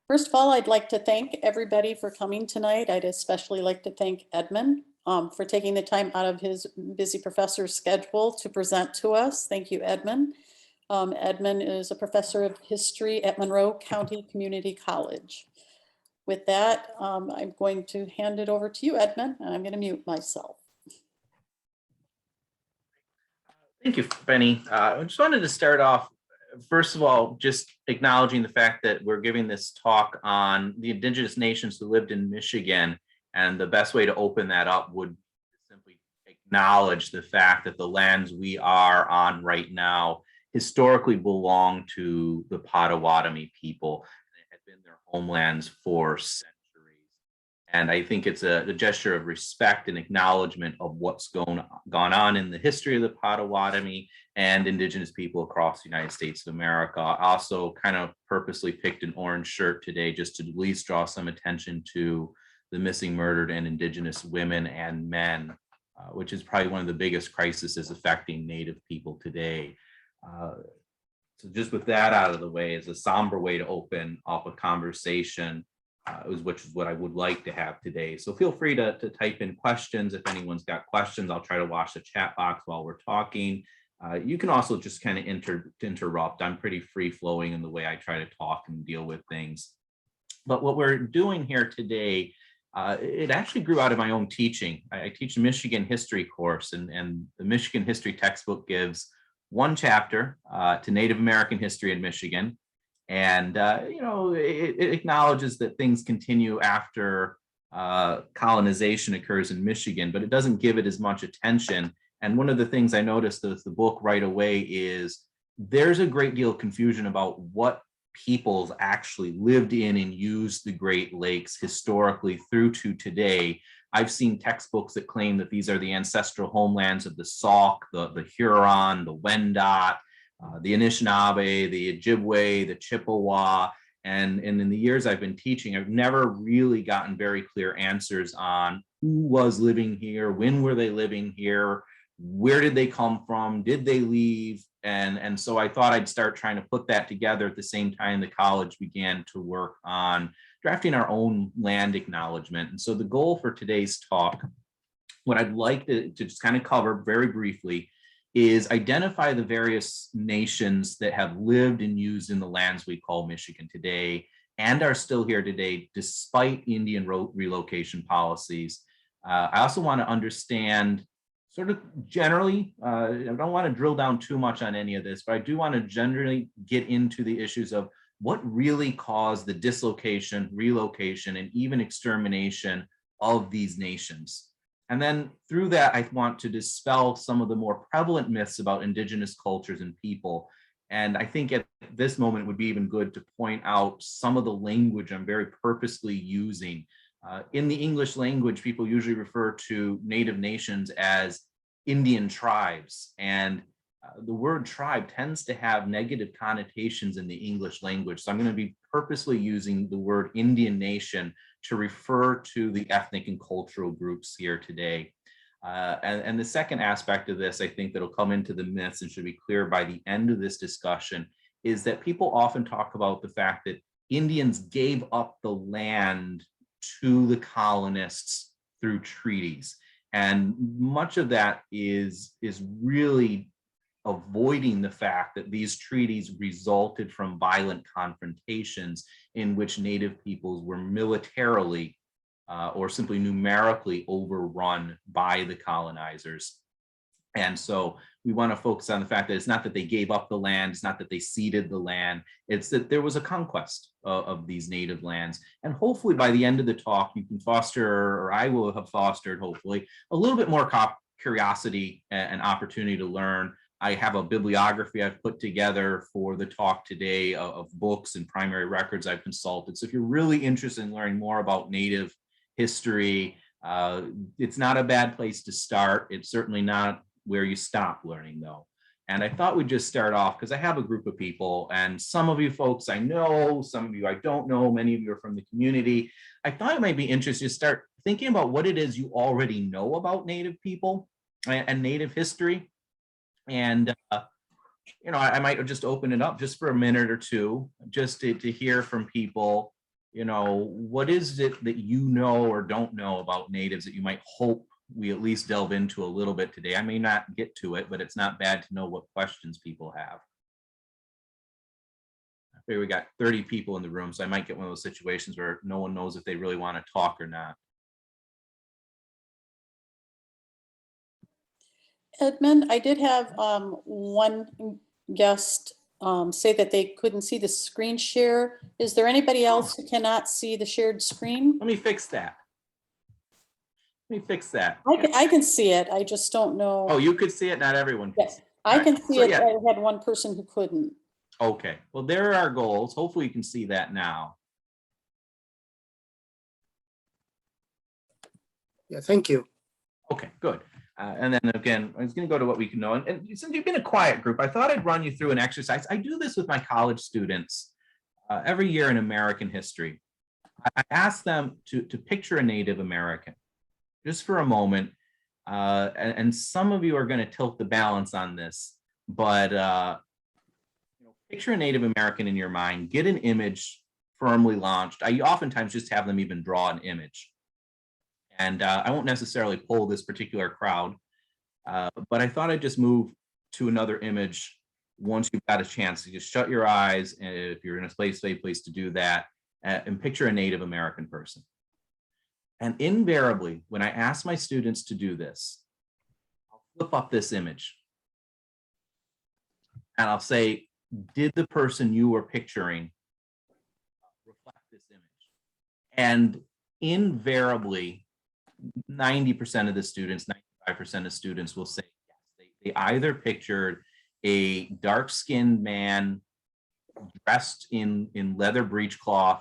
First of all, I'd like to thank everybody for coming tonight. I'd especially like to thank Edmund for taking the time out of his busy professor's schedule to present to us. Thank you, Edmund. Edmund is a professor of history at Monroe County Community College. With that, I'm going to hand it over to you, Edmund, and I'm going to mute myself. Thank you, Benny. I just wanted to start off, first of all, just acknowledging the fact that we're giving this talk on the indigenous nations who lived in Michigan. And the best way to open that up would simply acknowledge the fact that the lands we are on right now historically belong to the Potawatomi people. It had been their homelands for centuries. And I think it's a gesture of respect and acknowledgement of what's gone on in the history of the Potawatomi and indigenous people across the United States of America. I also kind of purposely picked an orange shirt today just to at least draw some attention to the missing, murdered, and indigenous women and men, which is probably one of the biggest crises affecting Native people today. So just with that out of the way, is a somber way to open up a conversation, which is what I would like to have today. So feel free to type in questions. If anyone's got questions, I'll try to watch the chat box while we're talking. You can also just kind of interrupt. I'm pretty free flowing in the way I try to talk and deal with things. But what we're doing here today, it actually grew out of my own teaching. I teach a Michigan history course, and the Michigan history textbook gives one chapter to Native American history in Michigan. And, it acknowledges that things continue after colonization occurs in Michigan, but it doesn't give it as much attention. And one of the things I noticed with the book right away is there's a great deal of confusion about what peoples actually lived in and used the Great Lakes historically through to today. I've seen textbooks that claim that these are the ancestral homelands of the Sauk, the Huron, the Wendat, the Anishinaabe, the Ojibwe, the Chippewa. And in the years I've been teaching, I've never really gotten very clear answers on who was living here, when were they living here, where did they come from, did they leave? And so I thought I'd start trying to put that together at the same time the college began to work on drafting our own land acknowledgement. And so the goal for today's talk, what I'd like to just kind of cover very briefly, is identify the various nations that have lived and used in the lands we call Michigan today and are still here today despite Indian relocation policies. I also want to understand sort of generally, I don't want to drill down too much on any of this, but I do want to generally get into the issues of what really caused the dislocation, relocation, and even extermination of these nations. And then through that, I want to dispel some of the more prevalent myths about indigenous cultures and people. And I think at this moment it would be even good to point out some of the language I'm very purposely using. In the English language, people usually refer to Native nations as Indian tribes. And the word tribe tends to have negative connotations in the English language. So I'm going to be purposely using the word Indian nation to refer to the ethnic and cultural groups here today. And the second aspect of this, I think that'll come into the myths and should be clear by the end of this discussion, is that people often talk about the fact that Indians gave up the land to the colonists through treaties. And much of that is really avoiding the fact that these treaties resulted from violent confrontations in which Native peoples were militarily or simply numerically overrun by the colonizers. And so we want to focus on the fact that it's not that they gave up the land, it's not that they ceded the land, it's that there was a conquest of these native lands. And hopefully by the end of the talk, you can foster, or I will have fostered, hopefully, a little bit more curiosity and opportunity to learn. I have a bibliography I've put together for the talk today of books and primary records I've consulted. So if you're really interested in learning more about Native history, it's not a bad place to start. It's certainly not where you stop learning, though. And I thought we'd just start off because I have a group of people, and some of you folks I know, some of you I don't know, many of you are from the community. I thought it might be interesting to start thinking about what it is you already know about Native people and Native history. And, I might just open it up just for a minute or two, just to hear from people what is it that you know or don't know about natives that you might hope we at least delve into a little bit today? I may not get to it, but it's not bad to know what questions people have. I figure we got 30 people in the room, so I might get one of those situations where no one knows if they really want to talk or not. Edmund, I did have one guest say that they couldn't see the screen share. Is there anybody else who cannot see the shared screen? Let me fix that. I can see it. I just don't know. Oh, you could see it. Not everyone can Yes, see it. I can see it. Yeah. I had one person who couldn't. Okay. Well, there are our goals. Hopefully you can see that now. Yeah, thank you. Okay, good. And then again, I was going to go to what we can know. And since you've been a quiet group, I thought I'd run you through an exercise. I do this with my college students every year in American history. I ask them to picture a Native American just for a moment. And some of you are going to tilt the balance on this, but picture a Native American in your mind, get an image firmly launched. I oftentimes just have them even draw an image. And I won't necessarily poll this particular crowd, but I thought I'd just move to another image once you've got a chance to just shut your eyes, and if you're in a safe place to do that, and picture a Native American person. And invariably, when I ask my students to do this, I'll flip up this image. And I'll say, did the person you were picturing reflect this image? And invariably, 90% of the students, 95% of students will say yes. They either pictured a dark-skinned man dressed in leather breechcloth,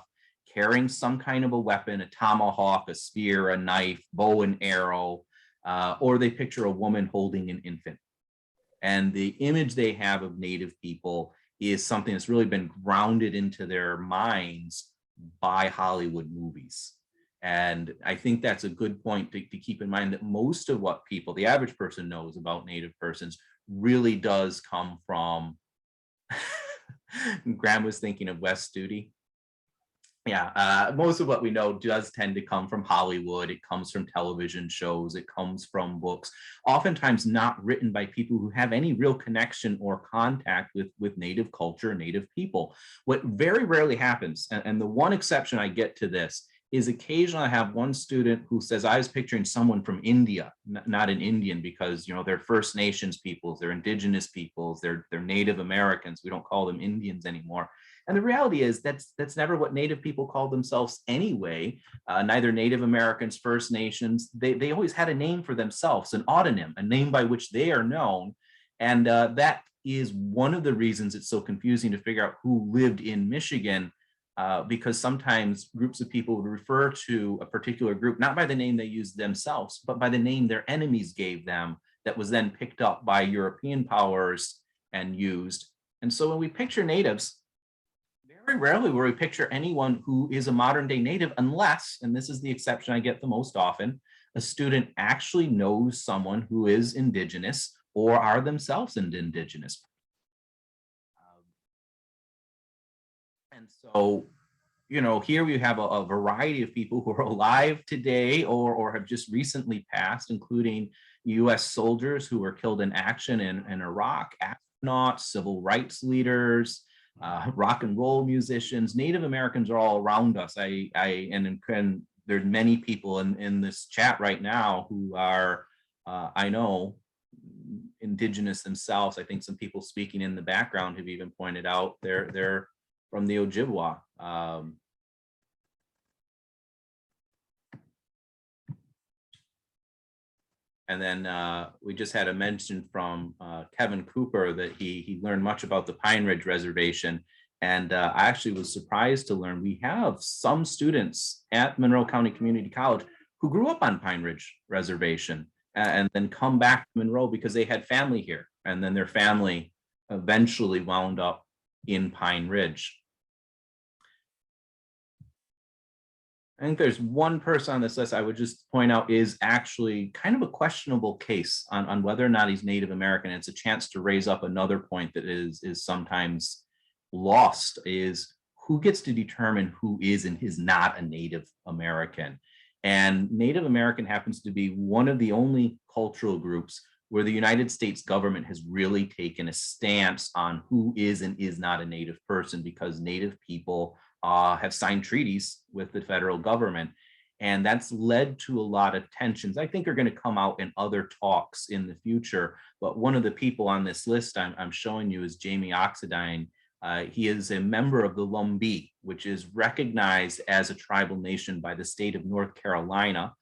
carrying some kind of a weapon, a tomahawk, a spear, a knife, bow and arrow, or they picture a woman holding an infant. And the image they have of Native people is something that's really been grounded into their minds by Hollywood movies. And I think that's a good point to keep in mind, that most of what people, the average person, knows about Native persons really does come from, Graham was thinking of Wes Studi. Yeah, most of what we know does tend to come from Hollywood. It comes from television shows. It comes from books, oftentimes not written by people who have any real connection or contact with Native culture, Native people. What very rarely happens, and the one exception I get to this, is occasionally I have one student who says, I was picturing someone from India, not an Indian, because they're First Nations peoples, they're indigenous peoples, they're Native Americans. We don't call them Indians anymore. And the reality is that's never what Native people call themselves anyway. Neither Native Americans, First Nations, they always had a name for themselves, an autonym, a name by which they are known. And that is one of the reasons it's so confusing to figure out who lived in Michigan, because sometimes groups of people would refer to a particular group, not by the name they used themselves, but by the name their enemies gave them, that was then picked up by European powers and used. And so when we picture natives, very rarely will we picture anyone who is a modern day native, unless, and this is the exception I get the most often, a student actually knows someone who is indigenous or are themselves indigenous. And so, here we have a variety of people who are alive today or have just recently passed, including US soldiers who were killed in action in Iraq, astronauts, civil rights leaders, rock and roll musicians. Native Americans are all around us. And there's many people in this chat right now who are, I know, indigenous themselves. I think some people speaking in the background have even pointed out they're from the Ojibwa. And then we just had a mention from Kevin Cooper that he learned much about the Pine Ridge Reservation. And I actually was surprised to learn we have some students at Monroe County Community College who grew up on Pine Ridge Reservation and then come back to Monroe because they had family here. And then their family eventually wound up in Pine Ridge. I think there's one person on this list I would just point out is actually kind of a questionable case on whether or not he's Native American. It's a chance to raise up another point that is sometimes lost, is who gets to determine who is and is not a Native American? And Native American happens to be one of the only cultural groups where the United States government has really taken a stance on who is and is not a Native person, because Native people have signed treaties with the federal government. And that's led to a lot of tensions I think are going to come out in other talks in the future. But one of the people on this list I'm showing you is Jamie Oxidine. He is a member of the Lumbee, which is recognized as a tribal nation by the state of North Carolina.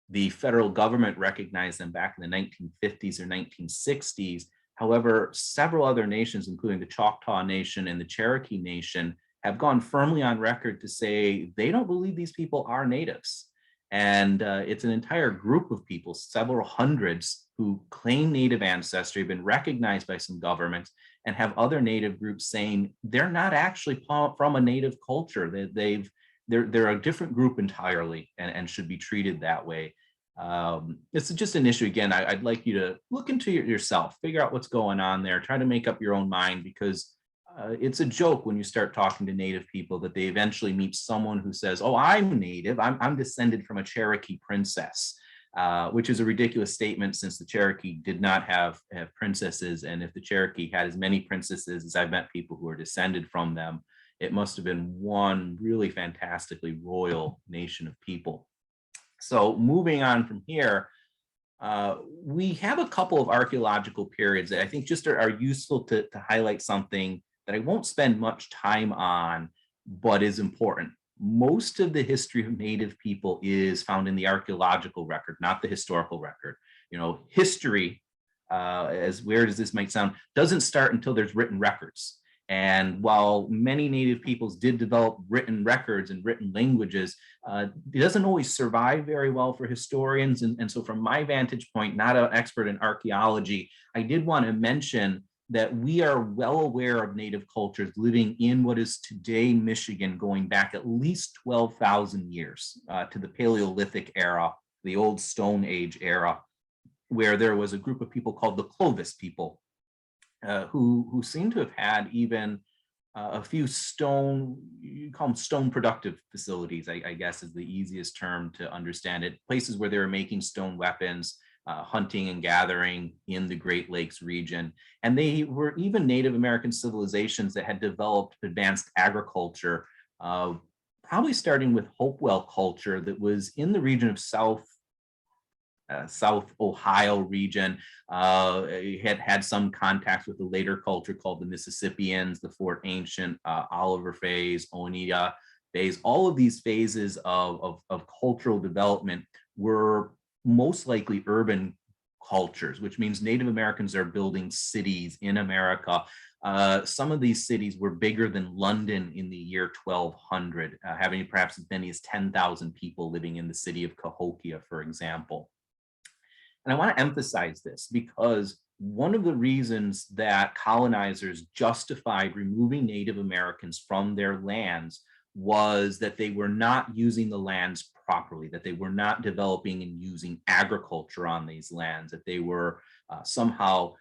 The federal government recognized them back in the 1950s or 1960s. However, several other nations, including the Choctaw Nation and the Cherokee Nation, have gone firmly on record to say they don't believe these people are natives. And it's an entire group of people, several hundreds, who claim Native ancestry, have been recognized by some governments, and have other Native groups saying they're not actually from a Native culture. They're a different group entirely, and should be treated that way. It's just an issue. Again, I'd like you to look into yourself, figure out what's going on there, try to make up your own mind, because it's a joke when you start talking to Native people that they eventually meet someone who says, oh, I'm Native, I'm descended from a Cherokee princess, which is a ridiculous statement, since the Cherokee did not have princesses. And if the Cherokee had as many princesses as I've met people who are descended from them, it must have been one really fantastically royal nation of people. So moving on from here, we have a couple of archaeological periods that I think just are useful to highlight something that I won't spend much time on, but is important. Most of the history of Native people is found in the archaeological record, not the historical record. You know, history, as weird as this might sound, doesn't start until there's written records. And while many Native peoples did develop written records and written languages, it doesn't always survive very well for historians. And so from my vantage point, not an expert in archaeology, I did want to mention that we are well aware of Native cultures living in what is today Michigan, going back at least 12,000 years to the Paleolithic era, the old Stone Age era, where there was a group of people called the Clovis people, who seem to have had even a few stone, you call them stone productive facilities, I guess is the easiest term to understand it, places where they were making stone weapons, hunting and gathering in the Great Lakes region. And they were even Native American civilizations that had developed advanced agriculture, probably starting with Hopewell culture that was in the region of South Ohio region. Had some contacts with the later culture called the Mississippians, the Fort Ancient, Oliver phase, Oneida phase. All of these phases of cultural development were most likely urban cultures, which means Native Americans are building cities in America. Some of these cities were bigger than London in the year 1200, having perhaps as many as 10,000 people living in the city of Cahokia, for example. And I want to emphasize this because one of the reasons that colonizers justified removing Native Americans from their lands was that they were not using the lands properly, that they were not developing and using agriculture on these lands, that they were somehow,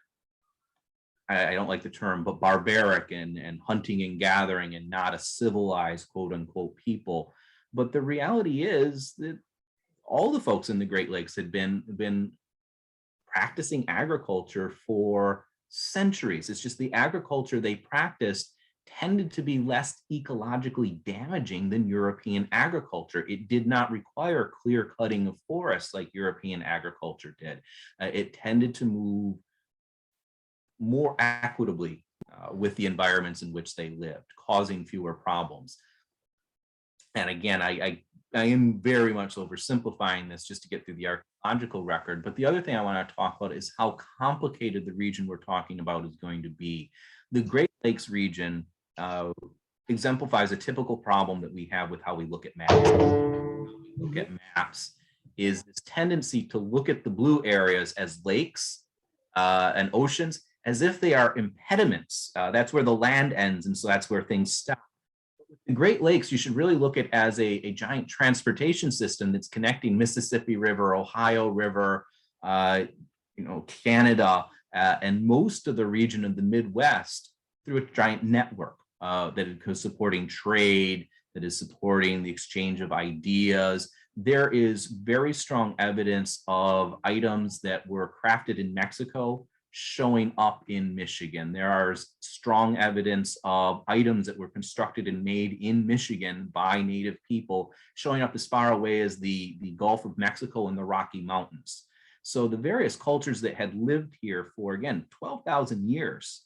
I don't like the term, but barbaric and hunting and gathering and not a civilized, quote unquote, people. But the reality is that all the folks in the Great Lakes had been practicing agriculture for centuries. It's just the agriculture they practiced tended to be less ecologically damaging than European agriculture. It did not require clear cutting of forests like European agriculture did. It tended to move more equitably with the environments in which they lived, causing fewer problems. And again, I am very much oversimplifying this just to get through the archaeological record. But the other thing I want to talk about is how complicated the region we're talking about is going to be. The Great Lakes region exemplifies a typical problem that we have with how we look at maps. Is this tendency to look at the blue areas as lakes and oceans as if they are impediments. That's where the land ends, and so that's where things stop. The Great Lakes, you should really look at as a giant transportation system that's connecting Mississippi River, Ohio River, Canada, and most of the region of the Midwest through a giant network. that is supporting trade, that is supporting the exchange of ideas. There is very strong evidence of items that were crafted in Mexico showing up in Michigan. There are strong evidence of items that were constructed and made in Michigan by Native people showing up as far away as the Gulf of Mexico and the Rocky Mountains. So the various cultures that had lived here for, again, 12,000 years,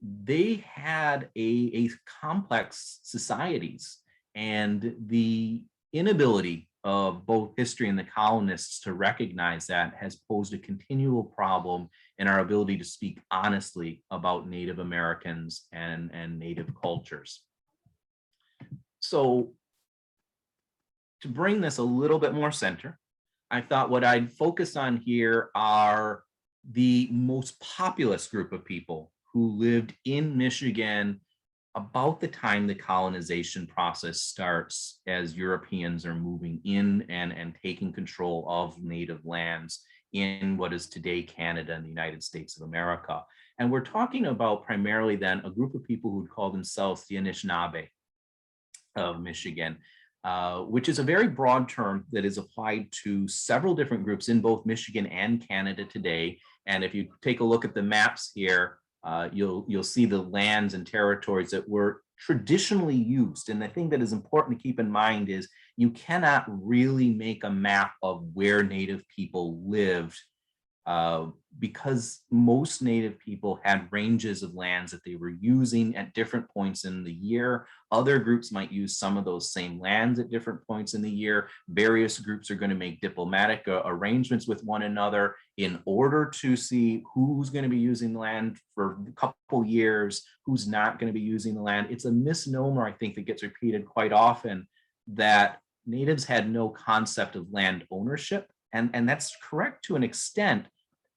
they had a complex societies, and the inability of both history and the colonists to recognize that has posed a continual problem in our ability to speak honestly about Native Americans and Native cultures. So to bring this a little bit more center, I thought what I'd focus on here are the most populous group of people who lived in Michigan about the time the colonization process starts, as Europeans are moving in and taking control of native lands in what is today Canada and the United States of America. And we're talking about primarily then a group of people who would call themselves the Anishinaabe of Michigan, which is a very broad term that is applied to several different groups in both Michigan and Canada today. And if you take a look at the maps here, you'll see the lands and territories that were traditionally used. And the thing that is important to keep in mind is you cannot really make a map of where Native people lived because most Native people had ranges of lands that they were using at different points in the year. Other groups might use some of those same lands at different points in the year. Various groups are going to make diplomatic arrangements with one another in order to see who's going to be using the land for a couple years, who's not going to be using the land. It's a misnomer, I think, that gets repeated quite often, that Natives had no concept of land ownership. And that's correct to an extent.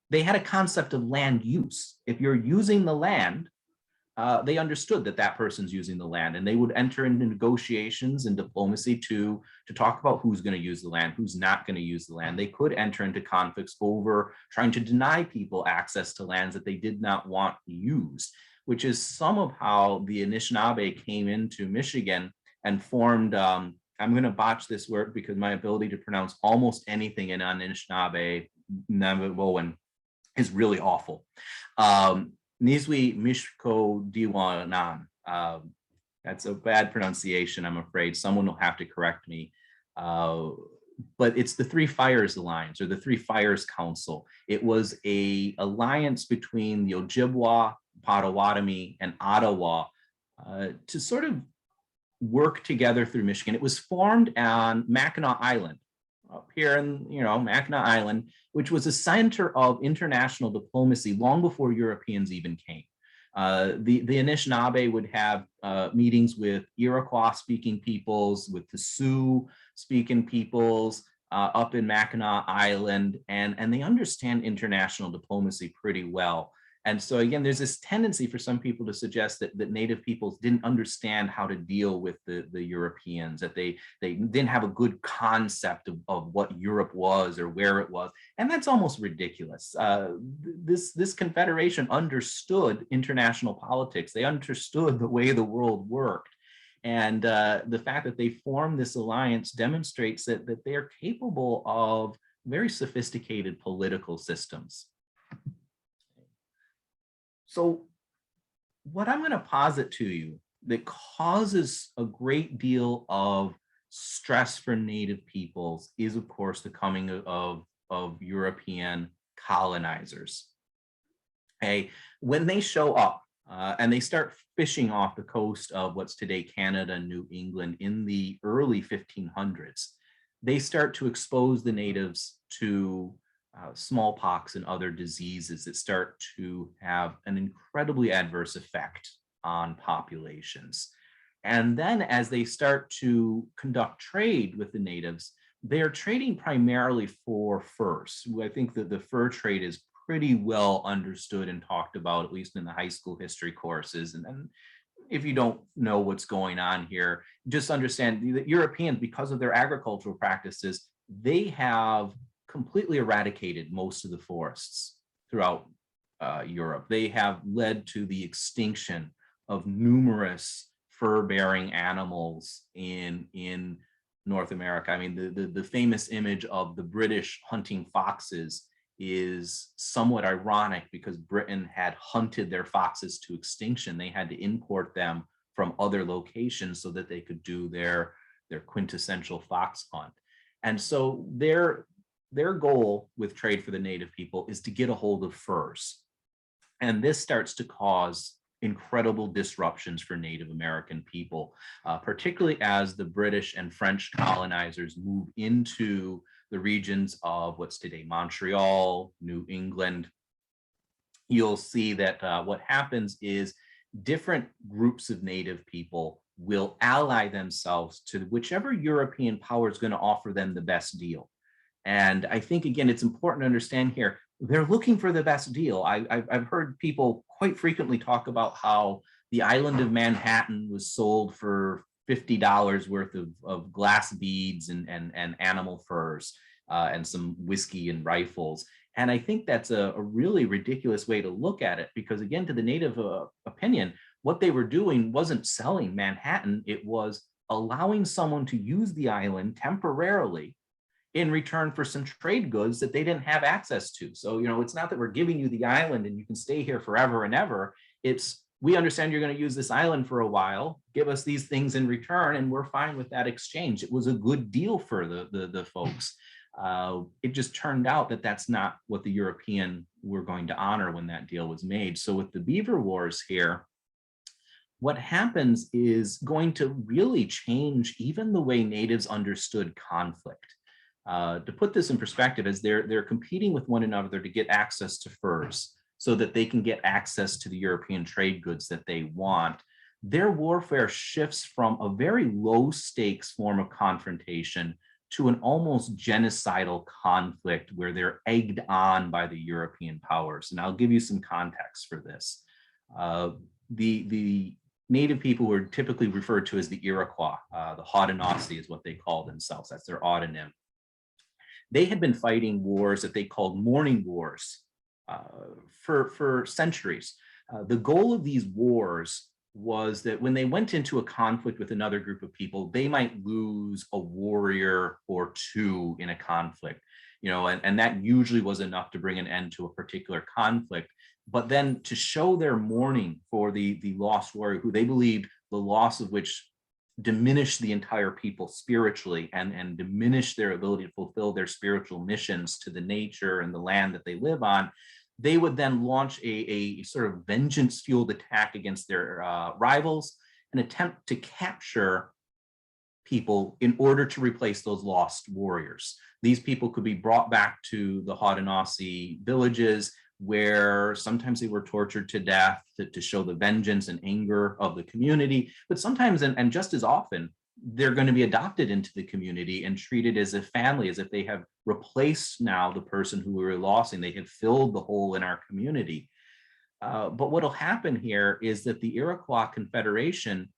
They had a concept of land use. If you're using the land, they understood that that person's using the land, and they would enter into negotiations and diplomacy to talk about who's going to use the land, who's not going to use the land. They could enter into conflicts over trying to deny people access to lands that they did not want used, which is some of how the Anishinaabe came into Michigan and formed, I'm going to botch this word because my ability to pronounce almost anything in Anishinaabe is really awful. Nizwi Mishko Diwanan. That's a bad pronunciation, I'm afraid. Someone will have to correct me. But it's the Three Fires Alliance, or the Three Fires Council. It was an alliance between the Ojibwa, Potawatomi, and Ottawa to sort of work together through Michigan. It was formed on Mackinac Island, up here in, Mackinac Island, which was a center of international diplomacy long before Europeans even came. The Anishinaabe would have meetings with Iroquois-speaking peoples, with the Sioux-speaking peoples up in Mackinac Island, and they understand international diplomacy pretty well. And so again, there's this tendency for some people to suggest that Native peoples didn't understand how to deal with the Europeans, that they didn't have a good concept of what Europe was or where it was. And that's almost ridiculous. This confederation understood international politics. They understood the way the world worked. And the fact that they formed this alliance demonstrates that they are capable of very sophisticated political systems. So what I'm going to posit to you that causes a great deal of stress for Native peoples is, of course, the coming of European colonizers. Okay, when they show up and they start fishing off the coast of what's today Canada and New England in the early 1500s, they start to expose the natives to smallpox and other diseases that start to have an incredibly adverse effect on populations. And then as they start to conduct trade with the natives, they're trading primarily for furs. I think that the fur trade is pretty well understood and talked about, at least in the high school history courses. And then if you don't know what's going on here, just understand that Europeans, because of their agricultural practices, they have completely eradicated most of the forests throughout Europe. They have led to the extinction of numerous fur-bearing animals in North America. I mean, the famous image of the British hunting foxes is somewhat ironic because Britain had hunted their foxes to extinction. They had to import them from other locations so that they could do their quintessential fox hunt. And so their goal with trade for the native people is to get a hold of furs. And this starts to cause incredible disruptions for Native American people, particularly as the British and French colonizers move into the regions of what's today Montreal, New England. You'll see that what happens is different groups of Native people will ally themselves to whichever European power is going to offer them the best deal. And I think, again, it's important to understand here, they're looking for the best deal. I've heard people quite frequently talk about how the island of Manhattan was sold for $50 worth of glass beads and animal furs and some whiskey and rifles. And I think that's a really ridiculous way to look at it, because again, to the Native opinion, what they were doing wasn't selling Manhattan, it was allowing someone to use the island temporarily in return for some trade goods that they didn't have access to. So, it's not that we're giving you the island and you can stay here forever and ever. It's, we understand you're going to use this island for a while, give us these things in return, and we're fine with that exchange. It was a good deal for the folks. It just turned out that that's not what the European were going to honor when that deal was made. So with the Beaver Wars here, what happens is going to really change even the way natives understood conflict. To put this in perspective, as they're competing with one another to get access to furs so that they can get access to the European trade goods that they want, their warfare shifts from a very low stakes form of confrontation to an almost genocidal conflict where they're egged on by the European powers. And I'll give you some context for this. The Native people were typically referred to as the Iroquois. The Haudenosaunee is what they call themselves. That's their autonym. They had been fighting wars that they called morning wars for centuries. The goal of these wars was that when they went into a conflict with another group of people, they might lose a warrior or two in a conflict, and that usually was enough to bring an end to a particular conflict. But then to show their mourning for the lost warrior, who they believed the loss of which diminish the entire people spiritually and diminish their ability to fulfill their spiritual missions to the nature and the land that they live on, they would then launch a sort of vengeance-fueled attack against their rivals, an attempt to capture people in order to replace those lost warriors. These people could be brought back to the Haudenosaunee villages, where sometimes they were tortured to death to show the vengeance and anger of the community, but sometimes, and just as often, they're going to be adopted into the community and treated as a family, as if they have replaced now the person who we were losing. They have filled the hole in our community. But what will happen here is that the Iroquois Confederation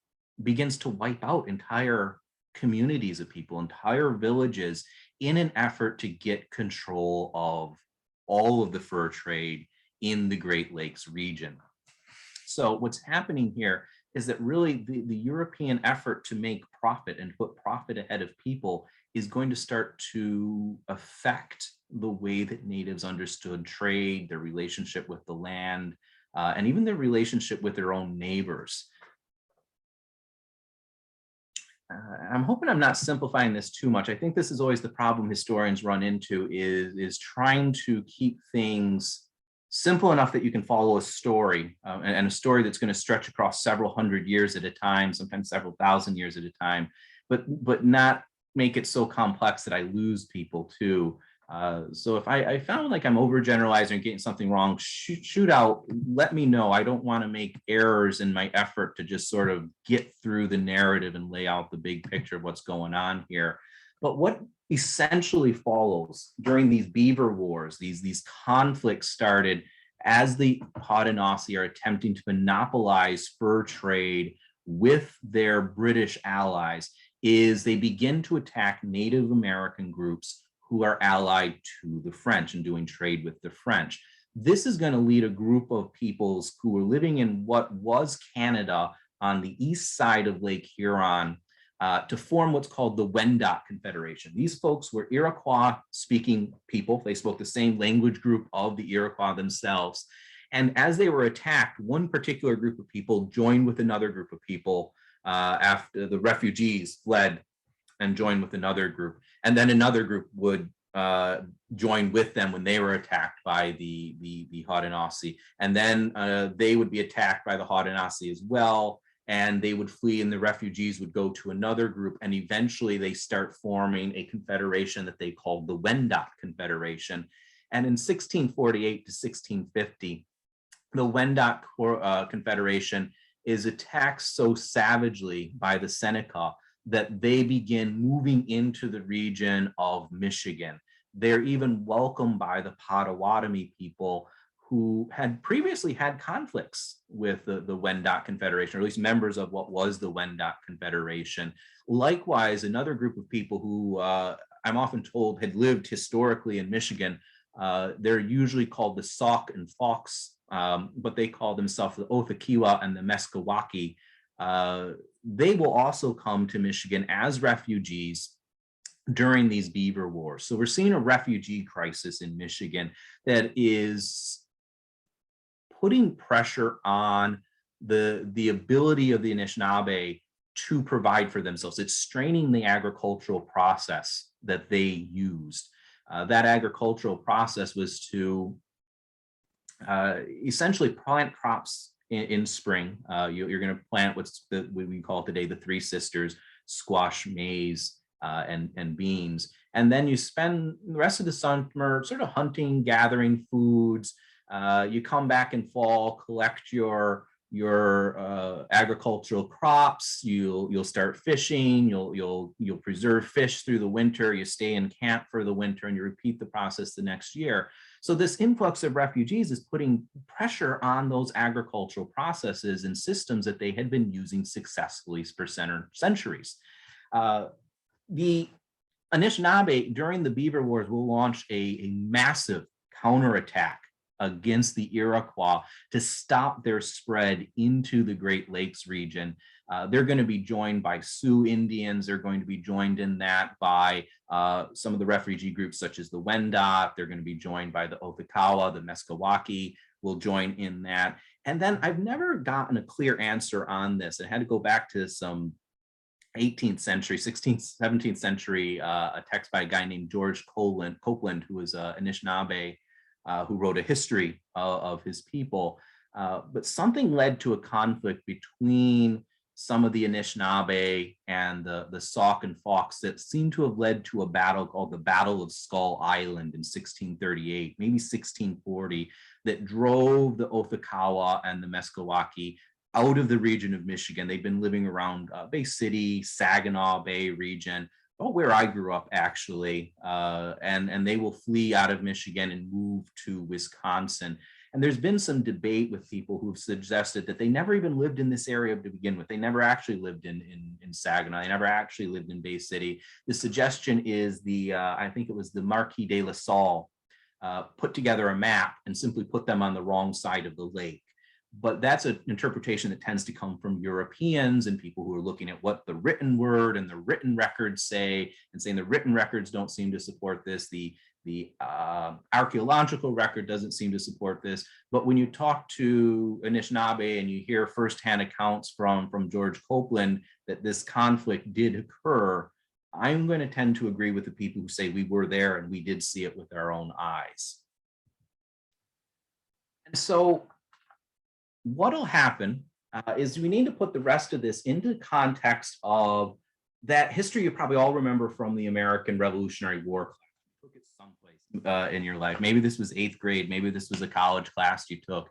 begins to wipe out entire communities of people, entire villages, in an effort to get control of all of the fur trade in the Great Lakes region. So what's happening here is that really the European effort to make profit and put profit ahead of people is going to start to affect the way that natives understood trade, their relationship with the land, and even their relationship with their own neighbors. I'm hoping I'm not simplifying this too much. I think this is always the problem historians run into, is trying to keep things simple enough that you can follow a story, and a story that's going to stretch across several hundred years at a time, sometimes several thousand years at a time, but not make it so complex that I lose people too. So if I found like I'm overgeneralizing and getting something wrong, shoot out, let me know. I don't want to make errors in my effort to just sort of get through the narrative and lay out the big picture of what's going on here. But what essentially follows during these Beaver Wars, these conflicts started as the Haudenosaunee are attempting to monopolize fur trade with their British allies, is they begin to attack Native American groups who are allied to the French and doing trade with the French. This is going to lead a group of peoples who were living in what was Canada on the east side of Lake Huron to form what's called the Wendat Confederation. These folks were Iroquois-speaking people. They spoke the same language group of the Iroquois themselves. And as they were attacked, one particular group of people joined with another group of people after the refugees fled and joined with another group. And then another group would join with them when they were attacked by the Haudenosaunee. And then they would be attacked by the Haudenosaunee as well. And they would flee, and the refugees would go to another group. And eventually they start forming a confederation that they called the Wendat Confederation. And in 1648 to 1650, the Wendat Confederation is attacked so savagely by the Seneca that they begin moving into the region of Michigan. They're even welcomed by the Potawatomi people, who had previously had conflicts with the Wendat Confederation, or at least members of what was the Wendat Confederation. Likewise, another group of people who I'm often told had lived historically in Michigan, they're usually called the Sauk and Fox, but they call themselves the Othakiwa and the Meskwaki. They will also come to Michigan as refugees during these beaver wars. So we're seeing a refugee crisis in Michigan that is putting pressure on the ability of the Anishinaabe to provide for themselves. It's straining the agricultural process that they used. That agricultural process was to essentially plant crops in spring. You're going to plant what we call today the Three Sisters: squash, maize, and beans. And then you spend the rest of the summer sort of hunting, gathering foods. You come back in fall, collect your agricultural crops. You'll start fishing. You'll preserve fish through the winter. You stay in camp for the winter, and you repeat the process the next year. So this influx of refugees is putting pressure on those agricultural processes and systems that they had been using successfully for centuries. The Anishinaabe during the Beaver Wars will launch a massive counterattack against the Iroquois to stop their spread into the Great Lakes region. They're going to be joined by Sioux Indians. They're going to be joined in that by some of the refugee groups such as the Wendat. They're going to be joined by the Othakawa, the Meskwaki will join in that. And then I've never gotten a clear answer on this. I had to go back to some 18th century, 16th, 17th century, a text by a guy named George Copeland, who was Anishinaabe, who wrote a history of his people. But something led to a conflict between some of the Anishinaabe and the Sauk and Fox that seemed to have led to a battle called the Battle of Skull Island in 1638, maybe 1640, that drove the Othakawa and the Meskwaki out of the region of Michigan. They've been living around Bay City, Saginaw Bay region, where I grew up actually, and they will flee out of Michigan and move to Wisconsin. And there's been some debate with people who've suggested that they never even lived in this area to begin with. They never actually lived in Saginaw. They never actually lived in Bay City. The suggestion is I think it was the Marquis de La Salle put together a map and simply put them on the wrong side of the lake. But that's an interpretation that tends to come from Europeans and people who are looking at what the written word and the written records say, and saying the written records don't seem to support this. The archaeological record doesn't seem to support this. But when you talk to Anishinaabe and you hear firsthand accounts from George Copeland that this conflict did occur, I'm going to tend to agree with the people who say we were there and we did see it with our own eyes. And so what'll happen is we need to put the rest of this into the context of that history you probably all remember from the American Revolutionary War class. You took it someplace in your life. Maybe this was 8th grade, maybe this was a college class you took,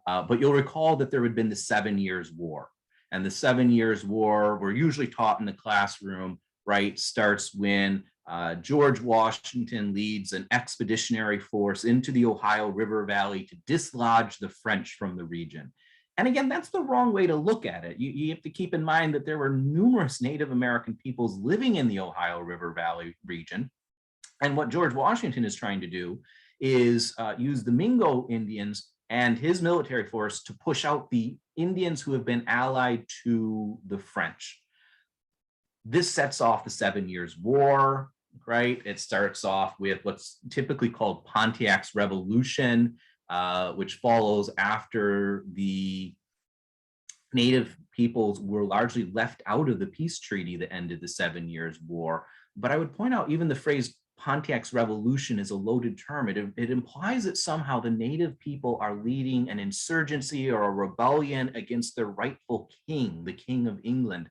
but you'll recall that there had been the 7 Years' War. And the 7 Years' War were usually taught in the classroom, right? Starts when George Washington leads an expeditionary force into the Ohio River Valley to dislodge the French from the region. And again, that's the wrong way to look at it. You have to keep in mind that there were numerous Native American peoples living in the Ohio River Valley region. And what George Washington is trying to do is use the Mingo Indians and his military force to push out the Indians who have been allied to the French. This sets off the 7 Years' War, right? It starts off with what's typically called Pontiac's Revolution, which follows after the Native peoples were largely left out of the peace treaty that ended the 7 Years' War. But I would point out even the phrase Pontiac's Revolution is a loaded term. It implies that somehow the Native people are leading an insurgency or a rebellion against their rightful king, the King of England.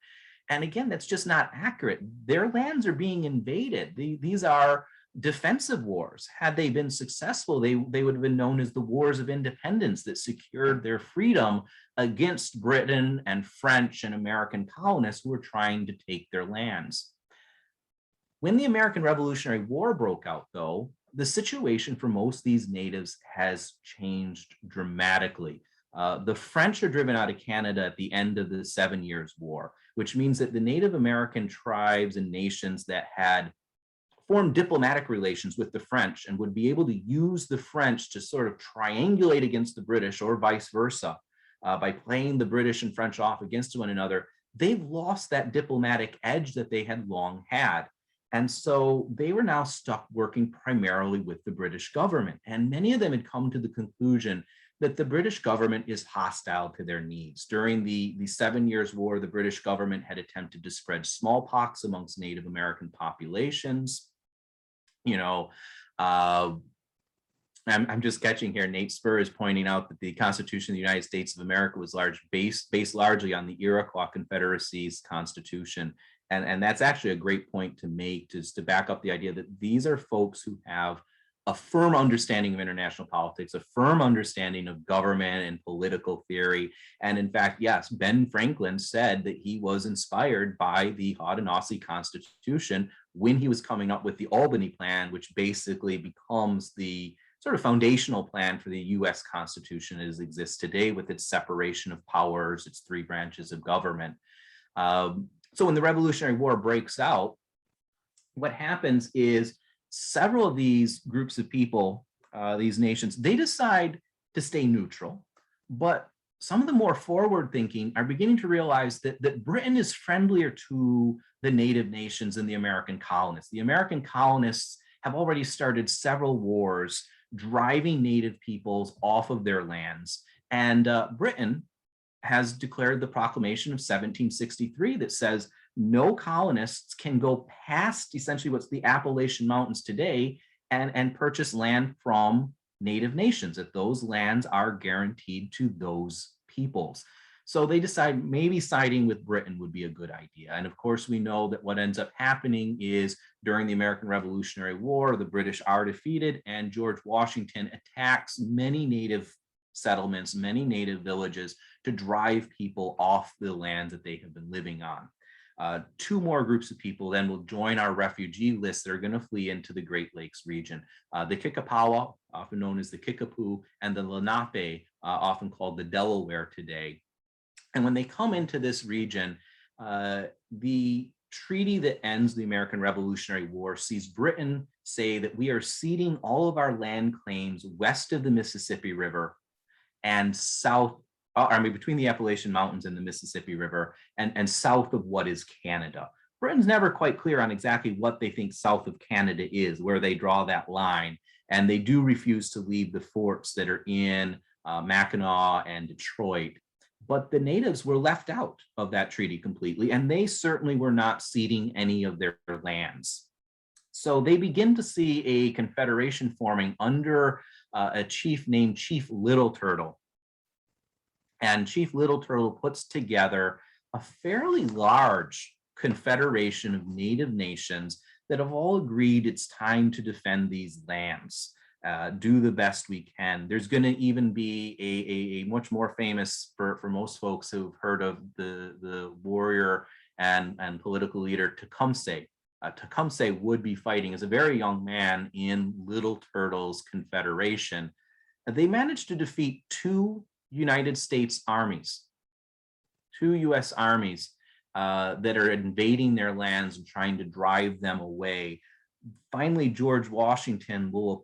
And again, that's just not accurate. Their lands are being invaded. These are defensive wars. Had they been successful, they would have been known as the Wars of Independence that secured their freedom against Britain and French and American colonists who were trying to take their lands. When the American Revolutionary War broke out, though, the situation for most of these natives has changed dramatically. The French are driven out of Canada at the end of the 7 Years' War, which means that the Native American tribes and nations that had formed diplomatic relations with the French and would be able to use the French to sort of triangulate against the British or vice versa by playing the British and French off against one another, they've lost that diplomatic edge that they had long had. And so they were now stuck working primarily with the British government. And many of them had come to the conclusion that the British government is hostile to their needs. During the 7 Years' War, the British government had attempted to spread smallpox amongst Native American populations. You know, I'm just catching here, Nate Spur is pointing out that the Constitution of the United States of America was based largely on the Iroquois Confederacy's Constitution. And that's actually a great point to make, just to back up the idea that these are folks who have a firm understanding of international politics, a firm understanding of government and political theory. And in fact, yes, Ben Franklin said that he was inspired by the Haudenosaunee Constitution when he was coming up with the Albany Plan, which basically becomes the sort of foundational plan for the US Constitution as it exists today, with its separation of powers, its 3 branches of government. So when the Revolutionary War breaks out, what happens is several of these groups of people, these nations, they decide to stay neutral, but some of the more forward thinking are beginning to realize that Britain is friendlier to the native nations than the American colonists. The American colonists have already started several wars driving native peoples off of their lands. And Britain has declared the proclamation of 1763 that says no colonists can go past essentially what's the Appalachian Mountains today and purchase land from native nations, that those lands are guaranteed to those peoples. So they decide maybe siding with Britain would be a good idea. And of course, we know that what ends up happening is during the American Revolutionary War, the British are defeated and George Washington attacks many native settlements, many native villages to drive people off the lands that they have been living on. 2 more groups of people then will join our refugee list that are going to flee into the Great Lakes region. The Kickapawa, often known as the Kickapoo, and the Lenape, often called the Delaware today. And when they come into this region, the treaty that ends the American Revolutionary War sees Britain say that we are ceding all of our land claims west of the Mississippi River and south, between the Appalachian Mountains and the Mississippi River, and south of what is Canada. Britain's never quite clear on exactly what they think south of Canada is, where they draw that line. And they do refuse to leave the forts that are in Mackinac and Detroit. But the natives were left out of that treaty completely, and they certainly were not ceding any of their lands. So they begin to see a confederation forming under a chief named Chief Little Turtle. And Chief Little Turtle puts together a fairly large confederation of native nations that have all agreed it's time to defend these lands, do the best we can. There's going to even be a much more famous, for most folks who've heard of the warrior and political leader Tecumseh. Tecumseh would be fighting as a very young man in Little Turtle's confederation. They managed to defeat 2 United States armies, 2 US armies that are invading their lands and trying to drive them away. Finally, George Washington will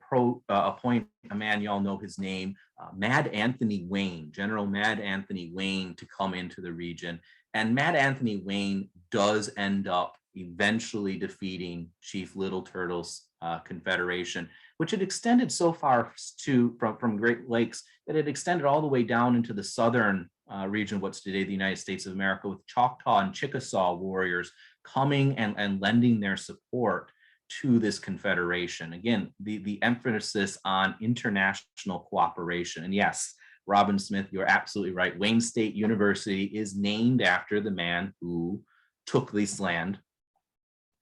appoint a man, you all know his name, Mad Anthony Wayne, General Mad Anthony Wayne, to come into the region. And Mad Anthony Wayne does end up eventually defeating Chief Little Turtle's confederation, which had extended so far from Great Lakes that it extended all the way down into the southern region of what's today the United States of America, with Choctaw and Chickasaw warriors coming and lending their support to this confederation. Again, the emphasis on international cooperation. And yes, Robin Smith, you're absolutely right. Wayne State University is named after the man who took this land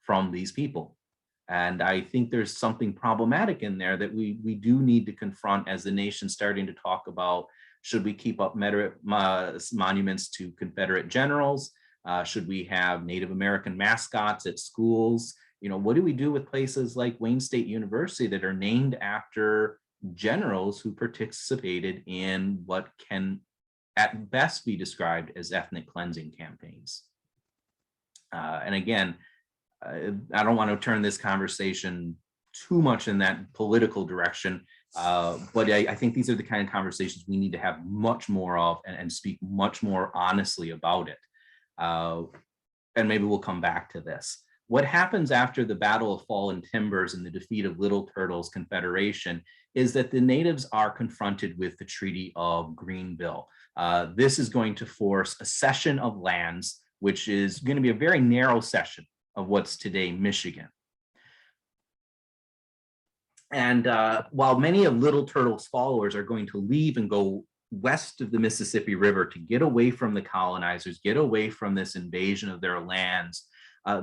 from these people. And I think there's something problematic in there that we do need to confront as the nation's starting to talk about, should we keep up monuments to Confederate generals? Should we have Native American mascots at schools? You know, what do we do with places like Wayne State University that are named after generals who participated in what can at best be described as ethnic cleansing campaigns? And again, I don't want to turn this conversation too much in that political direction, but I think these are the kind of conversations we need to have much more of and speak much more honestly about it. And maybe we'll come back to this. What happens after the Battle of Fallen Timbers and the defeat of Little Turtle's Confederation is that the natives are confronted with the Treaty of Greenville. This is going to force a cession of lands, which is going to be a very narrow cession of what's today Michigan. And while many of Little Turtle's followers are going to leave and go west of the Mississippi River to get away from the colonizers, get away from this invasion of their lands,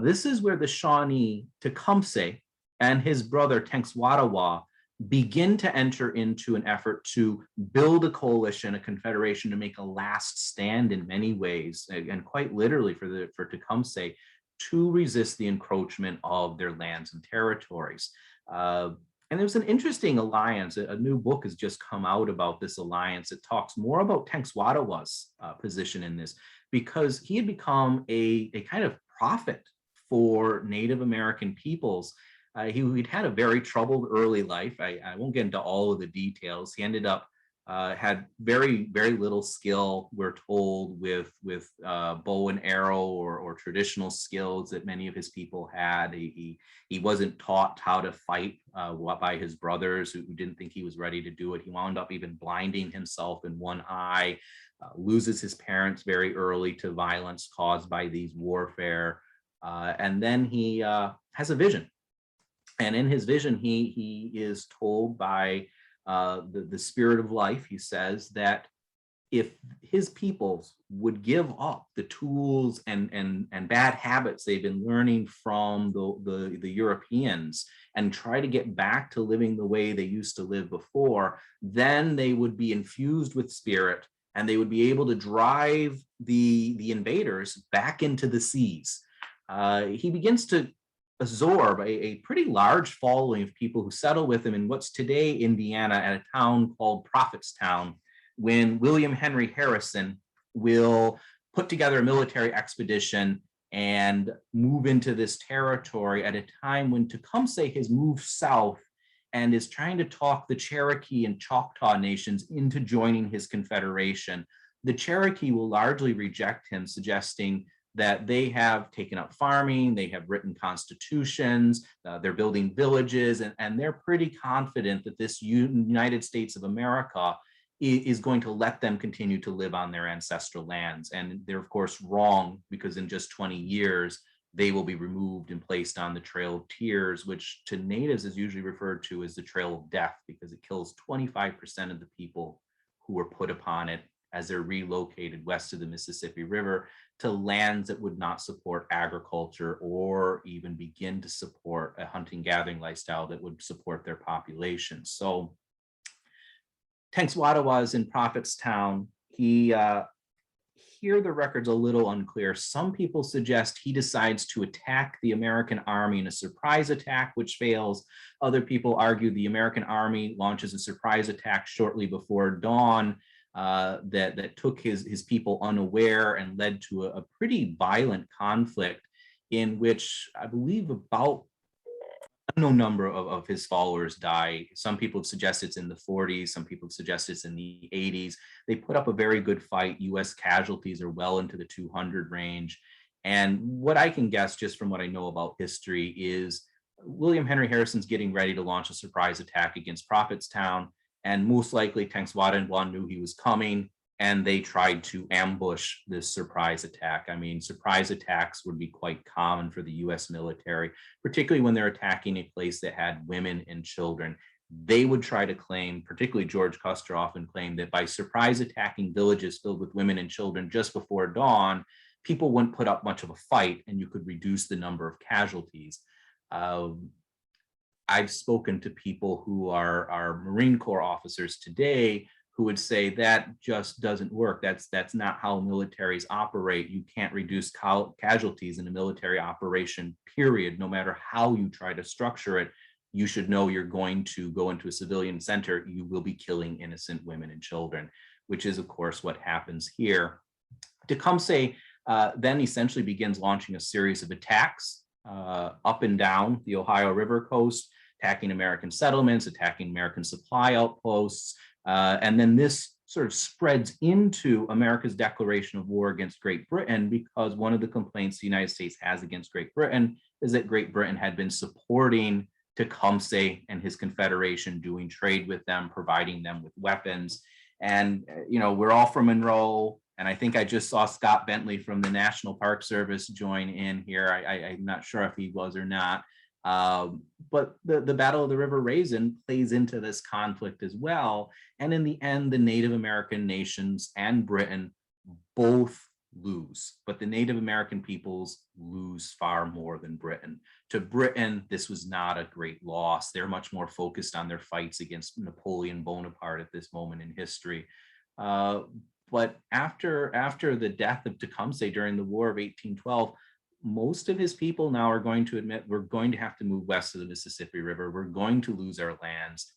this is where the Shawnee Tecumseh and his brother Tenskwatawa begin to enter into an effort to build a coalition, a confederation, to make a last stand in many ways, and quite literally for Tecumseh, to resist the encroachment of their lands and territories. And there's an interesting alliance. A new book has just come out about this alliance. It talks more about Tenskwatawa's position in this, because he had become a kind of prophet for Native American peoples. He'd had a very troubled early life. I won't get into all of the details. He ended up had very, very little skill, we're told, with bow and arrow or traditional skills that many of his people had. He wasn't taught how to fight by his brothers who didn't think he was ready to do it. He wound up even blinding himself in one eye, loses his parents very early to violence caused by these warfare. And then he has a vision. And in his vision, he is told by the spirit of life, he says, that if his peoples would give up the tools and bad habits they've been learning from the Europeans and try to get back to living the way they used to live before, then they would be infused with spirit and they would be able to drive the invaders back into the seas. He begins to absorb a pretty large following of people who settle with him in what's today Indiana, at a town called Prophetstown, when William Henry Harrison will put together a military expedition and move into this territory at a time when Tecumseh has moved south and is trying to talk the Cherokee and Choctaw nations into joining his confederation. The Cherokee will largely reject him, suggesting that they have taken up farming, they have written constitutions, they're building villages, and they're pretty confident that this United States of America is going to let them continue to live on their ancestral lands. And they're of course wrong, because in just 20 years, they will be removed and placed on the Trail of Tears, which to natives is usually referred to as the Trail of Death, because it kills 25% of the people who were put upon it as they're relocated west of the Mississippi River to lands that would not support agriculture or even begin to support a hunting gathering lifestyle that would support their population. So Tenskwatawa is in Prophetstown. Here the record's a little unclear. Some people suggest he decides to attack the American army in a surprise attack, which fails. Other people argue the American army launches a surprise attack shortly before dawn that took his people unaware and led to a pretty violent conflict in which I believe about unknown number of his followers die. Some people have suggested it's in the 40s. Some people have suggested it's in the 80s. They put up a very good fight. US casualties are well into the 200 range. And what I can guess, just from what I know about history, is William Henry Harrison's getting ready to launch a surprise attack against Prophetstown. And most likely, Teng Swadenblan knew he was coming, and they tried to ambush this surprise attack. I mean, surprise attacks would be quite common for the US military, particularly when they're attacking a place that had women and children. They would try to claim, particularly George Custer often claimed, that by surprise attacking villages filled with women and children just before dawn, people wouldn't put up much of a fight and you could reduce the number of casualties. I've spoken to people who are Marine Corps officers today who would say that just doesn't work. That's not how militaries operate. You can't reduce casualties in a military operation, period. No matter how you try to structure it, you should know you're going to go into a civilian center, you will be killing innocent women and children, which is, of course, what happens here. Tecumseh then essentially begins launching a series of attacks up and down the Ohio River coast, attacking American settlements, attacking American supply outposts. And then this sort of spreads into America's declaration of war against Great Britain, because one of the complaints the United States has against Great Britain is that Great Britain had been supporting Tecumseh and his confederation, doing trade with them, providing them with weapons. And, you know, we're all from Monroe. And I think I just saw Scott Bentley from the National Park Service join in here. I'm not sure if he was or not. But the Battle of the River Raisin plays into this conflict as well. And in the end, the Native American nations and Britain both lose, but the Native American peoples lose far more than Britain. To Britain, this was not a great loss. They're much more focused on their fights against Napoleon Bonaparte at this moment in history. But after the death of Tecumseh during the War of 1812, most of his people now are going to admit we're going to have to move west of the Mississippi River. We're going to lose our lands.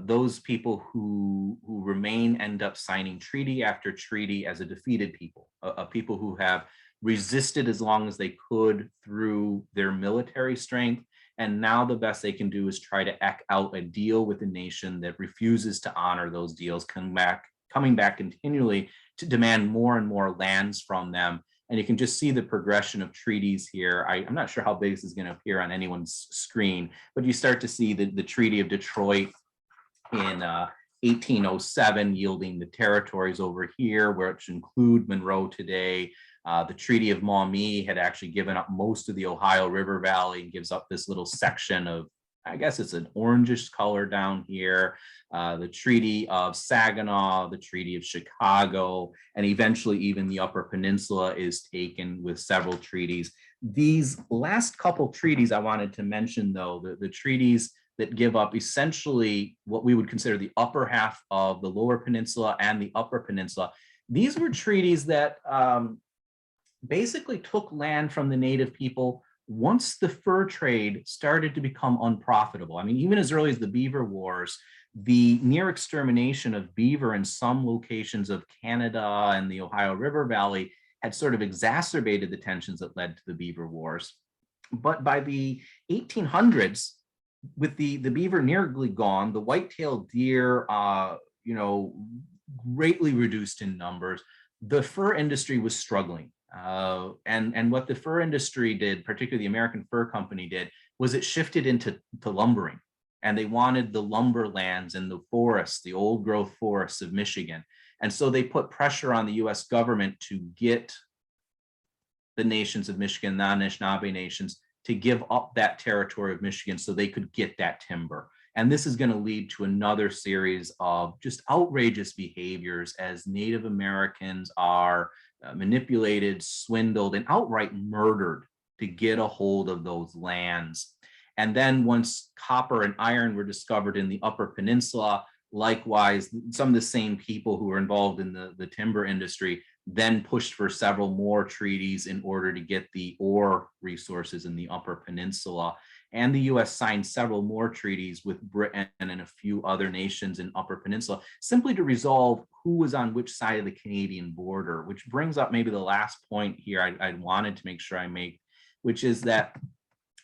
Those people who remain end up signing treaty after treaty as a defeated people, a people who have resisted as long as they could through their military strength. And now the best they can do is try to eke out a deal with a nation that refuses to honor those deals, coming back continually to demand more and more lands from them. And you can just see the progression of treaties here. I'm not sure how big this is going to appear on anyone's screen, but you start to see the Treaty of Detroit in 1807, yielding the territories over here, which include Monroe today. The Treaty of Maumee had actually given up most of the Ohio River Valley and gives up this little section of, I guess it's an orangish color down here. The Treaty of Saginaw, the Treaty of Chicago, and eventually even the Upper Peninsula is taken with several treaties. These last couple treaties I wanted to mention, though, the treaties that give up essentially what we would consider the upper half of the Lower Peninsula and the Upper Peninsula. These were treaties that basically took land from the native people once the fur trade started to become unprofitable. I mean, even as early as the Beaver Wars, the near extermination of beaver in some locations of Canada and the Ohio River Valley had sort of exacerbated the tensions that led to the Beaver Wars. But by the 1800s, with the beaver nearly gone, the white-tailed deer, greatly reduced in numbers, the fur industry was struggling. And what the fur industry did, particularly the American Fur Company did, was it shifted into lumbering. And they wanted the lumberlands and the forests, the old growth forests of Michigan. And so they put pressure on the US government to get the nations of Michigan, non-Anishinaabe nations, to give up that territory of Michigan so they could get that timber. And this is going to lead to another series of just outrageous behaviors as Native Americans are manipulated, swindled, and outright murdered to get a hold of those lands. And then once copper and iron were discovered in the Upper Peninsula, likewise, some of the same people who were involved in the timber industry then pushed for several more treaties in order to get the ore resources in the Upper Peninsula. And the US signed several more treaties with Britain and a few other nations in Upper Peninsula, simply to resolve who was on which side of the Canadian border, which brings up maybe the last point here I wanted to make sure I make, which is that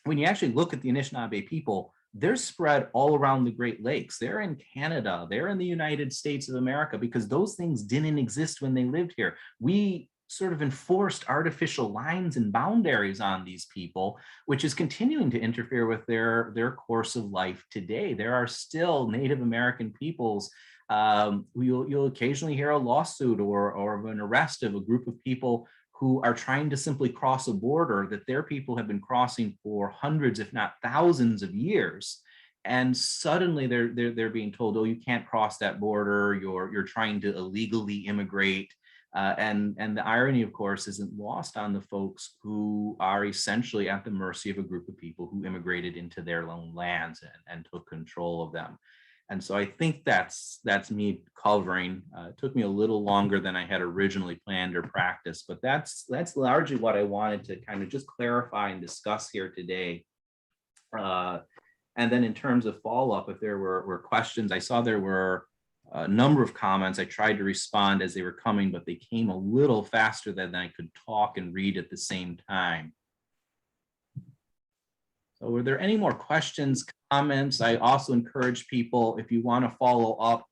when you actually look at the Anishinaabe people, they're spread all around the Great Lakes. They're in Canada, they're in the United States of America, because those things didn't exist when they lived here. We sort of enforced artificial lines and boundaries on these people, which is continuing to interfere with their course of life today. There are still Native American peoples. You'll occasionally hear a lawsuit or an arrest of a group of people who are trying to simply cross a border that their people have been crossing for hundreds, if not thousands of years. And suddenly they're being told, oh, you can't cross that border, you're trying to illegally immigrate. And the irony, of course, isn't lost on the folks who are essentially at the mercy of a group of people who immigrated into their own lands and took control of them. And so I think that's me covering. It took me a little longer than I had originally planned or practiced, but that's largely what I wanted to kind of just clarify and discuss here today. And then in terms of follow-up, if there were questions, I saw there were a number of comments. I tried to respond as they were coming, but they came a little faster than I could talk and read at the same time. So were there any more questions, comments? I also encourage people, if you want to follow up,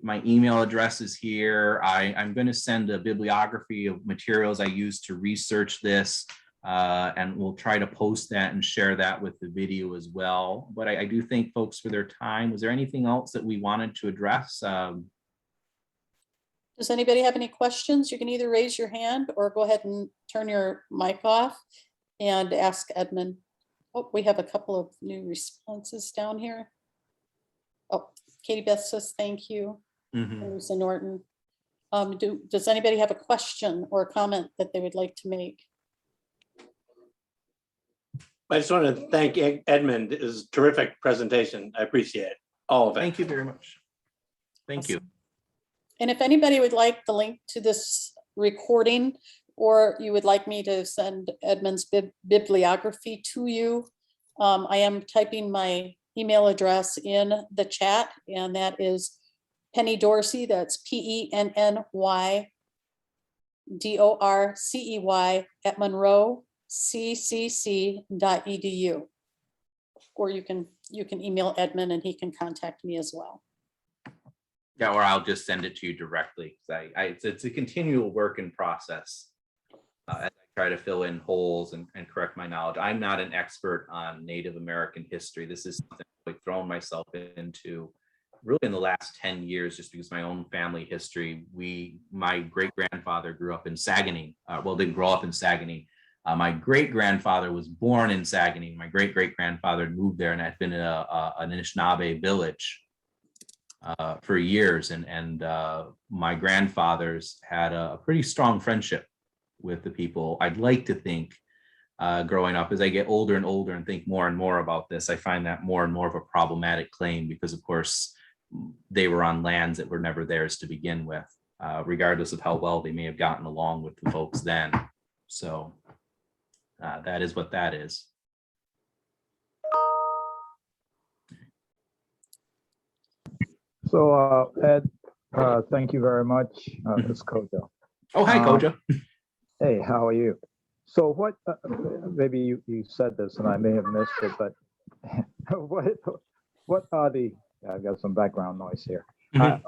my email address is here. I'm going to send a bibliography of materials I used to research this, and we'll try to post that and share that with the video as well. But I do thank folks for their time. Was there anything else that we wanted to address? Does anybody have any questions? You can either raise your hand or go ahead and turn your mic off and ask Edmund. Oh, we have a couple of new responses down here. Oh, Katie Beth says thank you. Lisa Norton. Does anybody have a question or a comment that they would like to make? I just want to thank Edmund. It was a terrific presentation. I appreciate all of it. Thank you very much. Thank you. And if anybody would like the link to this recording, or you would like me to send Edmund's bibliography to you, I am typing my email address in the chat, and that is Penny Dorsey, that's PennyDorcey at monroeccc.edu. Or you can email Edmund and he can contact me as well. Yeah, or I'll just send it to you directly. It's a continual work in process. As I try to fill in holes and correct my knowledge. I'm not an expert on Native American history. This is something I've thrown myself into really in the last 10 years, just because my own family history. My great-grandfather grew up in Saguenay. Well, didn't grow up in Saguenay. My great-grandfather was born in Saguenay. My great-great-grandfather moved there and had been in an Anishinaabe village for years. And my grandfathers had a pretty strong friendship with the people. I'd like to think growing up, as I get older and older and think more and more about this, I find that more and more of a problematic claim, because of course they were on lands that were never theirs to begin with, regardless of how well they may have gotten along with the folks then. So that is what that is. So Ed, thank you very much. It's Kojo. Oh, hi, Kojo. Hey, how are you? So what, maybe you said this and I may have missed it, but what are the, I've got some background noise here. Come on.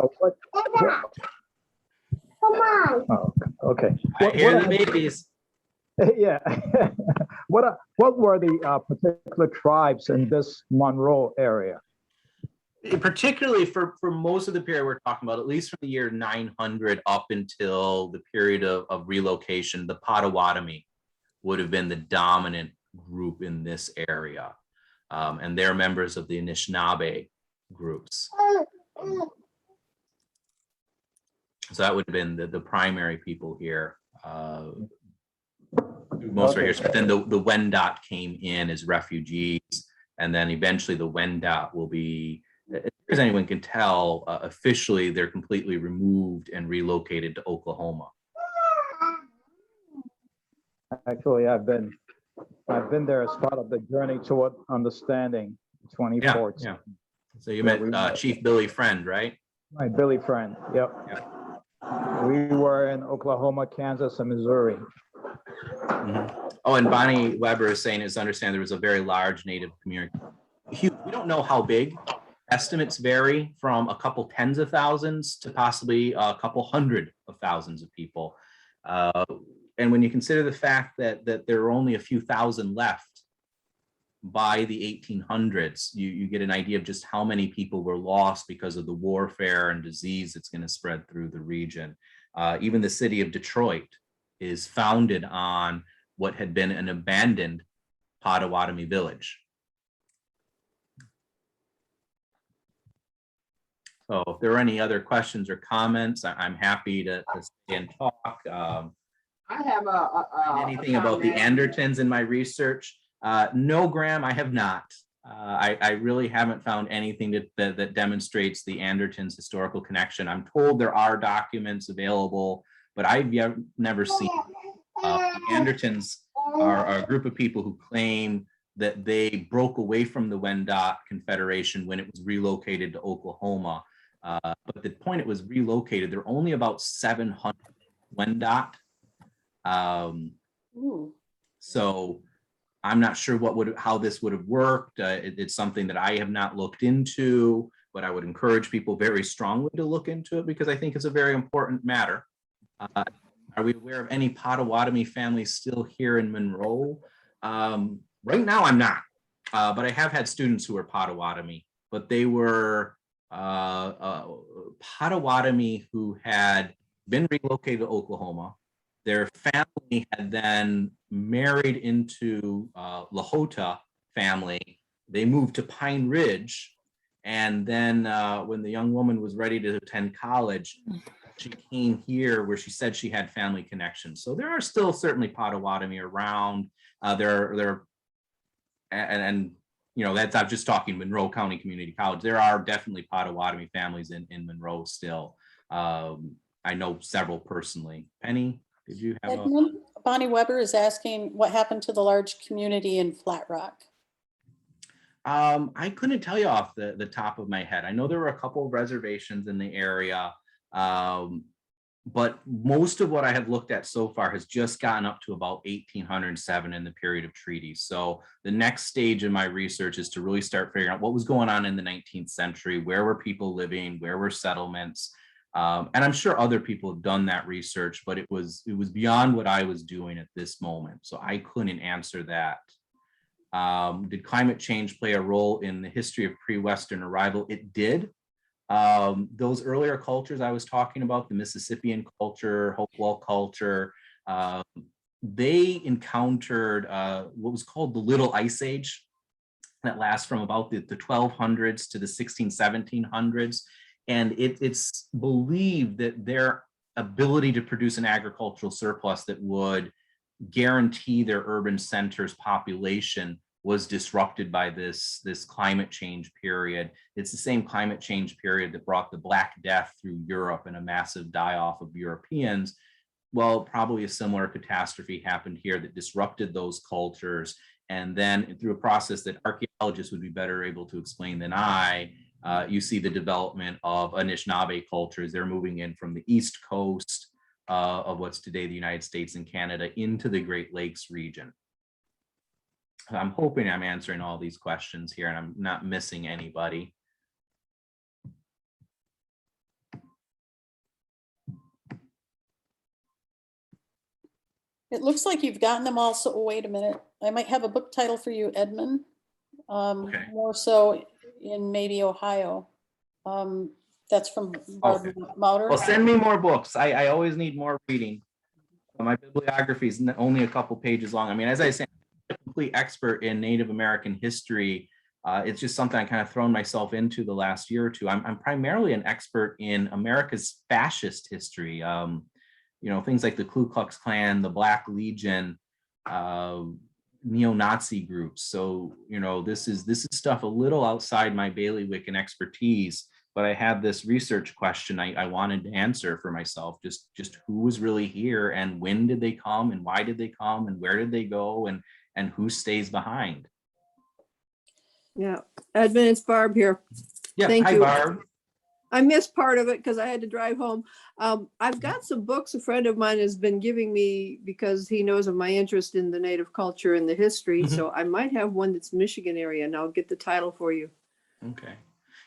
Oh, okay. I hear the babies. Yeah. What were the particular tribes in this Monroe area? Particularly for most of the period we're talking about, at least from the year 900 up until the period of relocation, the Potawatomi would have been the dominant group in this area. And they're members of the Anishinaabe groups. So that would have been the primary people here. Most right here. But then the Wendat came in as refugees. And then eventually the Wendat will be, as anyone can tell, officially they're completely removed and relocated to Oklahoma. Actually, I've been there as part of the journey toward understanding 2014. Yeah. So you met Chief Billy Friend, right? My Billy Friend. Yep. Yeah. We were in Oklahoma, Kansas, and Missouri. Oh, and Bonnie Weber is saying, is understand there was a very large Native community. Huge. We don't know how big. Estimates vary from a couple tens of thousands to possibly a couple hundred of thousands of people. And when you consider the fact that there are only a few thousand left by the 1800s, you get an idea of just how many people were lost because of the warfare and disease that's going to spread through the region. Even the city of Detroit is founded on what had been an abandoned Potawatomi village. So if there are any other questions or comments, I'm happy to stay and talk. I have Anything about the Andertons in my research? No, Graham, I have not. I really haven't found anything that demonstrates the Andertons' historical connection. I'm told there are documents available, but I've never seen. The Andertons are a group of people who claim that they broke away from the Wendat Confederation when it was relocated to Oklahoma. But the point it was relocated, there are only about 700 Wendat. So I'm not sure how this would have worked. It's something that I have not looked into, but I would encourage people very strongly to look into it because I think it's a very important matter. Are we aware of any Potawatomi families still here in Monroe? Right now, I'm not, but I have had students who were Potawatomi, but they were Potawatomi who had been relocated to Oklahoma. Their family had then married into Lahota family. They moved to Pine Ridge. And then when the young woman was ready to attend college, she came here where she said she had family connections. So there are still certainly Potawatomi around. You know, that's, I'm just talking Monroe County Community College. There are definitely Potawatomi families in Monroe still. I know several personally. Penny, did you have Edmund, Bonnie Weber is asking what happened to the large community in Flat Rock? I couldn't tell you off the top of my head. I know there were a couple of reservations in the area, but most of what I have looked at so far has just gotten up to about 1807 in the period of treaties. So the next stage in my research is to really start figuring out what was going on in the 19th century, where were people living, where were settlements, and I'm sure other people have done that research, but it was beyond what I was doing at this moment, so I couldn't answer that. Did climate change play a role in the history of pre-Western arrival? It did. Those earlier cultures I was talking about, the Mississippian culture, Hopewell culture, they encountered what was called the Little Ice Age that lasts from about the 1200s to the 1700s. And it's believed that their ability to produce an agricultural surplus that would guarantee their urban centers population was disrupted by this climate change period. It's the same climate change period that brought the Black Death through Europe and a massive die-off of Europeans. Well, probably a similar catastrophe happened here that disrupted those cultures. And then through a process that archaeologists would be better able to explain than I, you see the development of Anishinaabe cultures. They're moving in from the East Coast of what's today the United States and Canada into the Great Lakes region. I'm hoping I'm answering all these questions here and I'm not missing anybody. It looks like you've gotten them all, so wait a minute. I might have a book title for you, Edmund. Okay. More so in maybe Ohio. That's from Barbara Mauter. Well, send me more books. I always need more reading. My bibliography is only a couple pages long. I mean, as I say, I'm a complete expert in Native American history. It's just something I kind of thrown myself into the last year or two. I'm primarily an expert in America's fascist history. You know, things like the Ku Klux Klan, the Black Legion, neo-Nazi groups. So, you know, this is stuff a little outside my bailiwick and expertise, but I had this research question I wanted to answer for myself, just who was really here and when did they come and why did they come and where did they go and who stays behind. Yeah, Edmund, it's Barb here. Yeah, Thank hi you. Barb. I missed part of it because I had to drive home. I've got some books a friend of mine has been giving me because he knows of my interest in the Native culture and the history. Mhm. So I might have one that's Michigan area, and I'll get the title for you. Okay.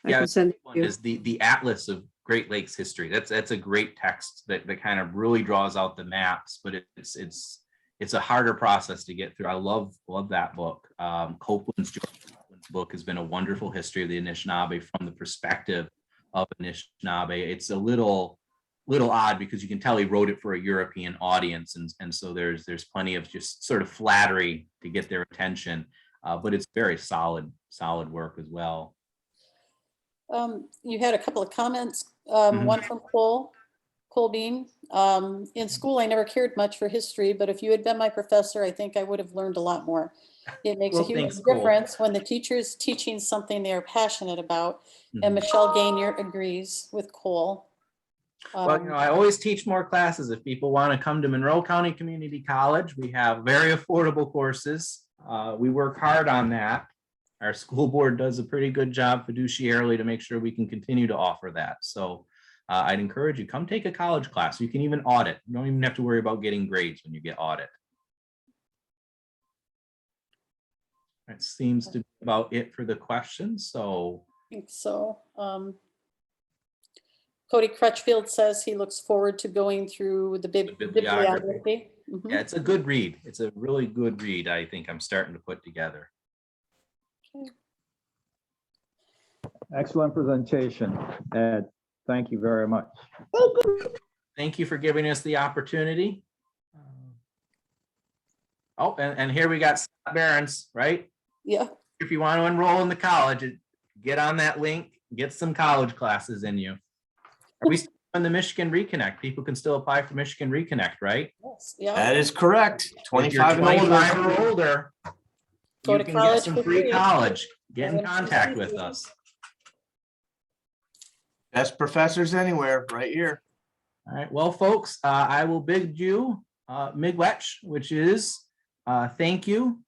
I Yeah, can send it one to you. is the Atlas of Great Lakes history. That's a great text that kind of really draws out the maps, but it's a harder process to get through. I love that book. George Copeland's book has been a wonderful history of the Anishinaabe from the perspective of Anishinaabe. It's a little odd because you can tell he wrote it for a European audience, and so there's plenty of just sort of flattery to get their attention, but it's very solid work as well. You had a couple of comments, Mhm. one from Cole Bean. In school, I never cared much for history, but if you had been my professor, I think I would have learned a lot more. It makes a Well, huge thanks, Cole. difference when the teacher's teaching something they are passionate about. And Mhm. Michelle Gainier agrees with Cole. Well, I always teach more classes. If people want to come to Monroe County Community College, we have very affordable courses. We work hard on that. Our school board does a pretty good job fiduciarily to make sure we can continue to offer that. So I'd encourage you, come take a college class. You can even audit. You don't even have to worry about getting grades when you get audit. That seems to be about it for the questions. So I think so. Cody Crutchfield says he looks forward to going through the bibliography. bibliography. Mhm. yeah, it's a good read. It's a really good read. I think I'm starting to put together. Excellent presentation, Ed. Thank you very much. Thank you for giving us the opportunity. Oh, and here we got Scott Behrens, right? Yeah, If you want to enroll in the college, get on that link, get some college classes in you. Are we still on the Michigan Reconnect? People can still apply for Michigan Reconnect, right? yes, yeah. That is correct. If you're 25 and older. 25 or older, Go you to can get college some for free free. college. Get in Go to contact MCCC. with us. Best professors anywhere, right here. All right, well, folks, I will bid you miigwech, which is thank you.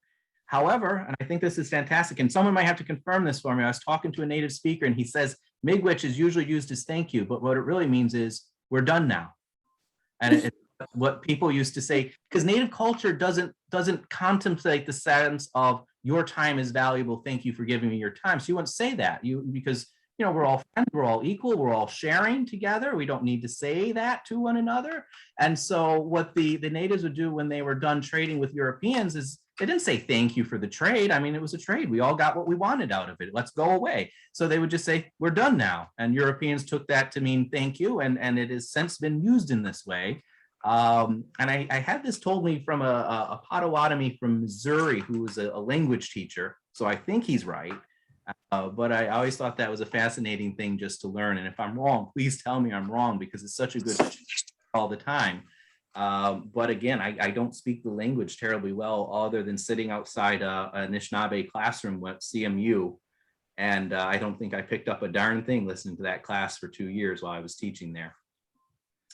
However, and I think this is fantastic, and someone might have to confirm this for me. I was talking to a native speaker and he says miigwech is usually used as thank you, but what it really means is we're done now. And it's what people used to say, because native culture doesn't contemplate the sense of your time is valuable. Thank you for giving me your time. So you wouldn't say that because we're all friends, we're all equal, we're all sharing together. We don't need to say that to one another. And so what the natives would do when they were done trading with Europeans is they didn't say thank you for the trade. I mean, it was a trade. We all got what we wanted out of it. Let's go away. So they would just say, we're done now. And Europeans took that to mean thank you. And it has since been used in this way. And I had this told me from a Potawatomi from Missouri who was a language teacher. So I think he's right. But I always thought that was a fascinating thing just to learn. And if I'm wrong, please tell me I'm wrong because it's such a good all the time. But again, I don't speak the language terribly well other than sitting outside an Anishinaabe classroom at CMU. And I don't think I picked up a darn thing listening to that class for 2 years while I was teaching there.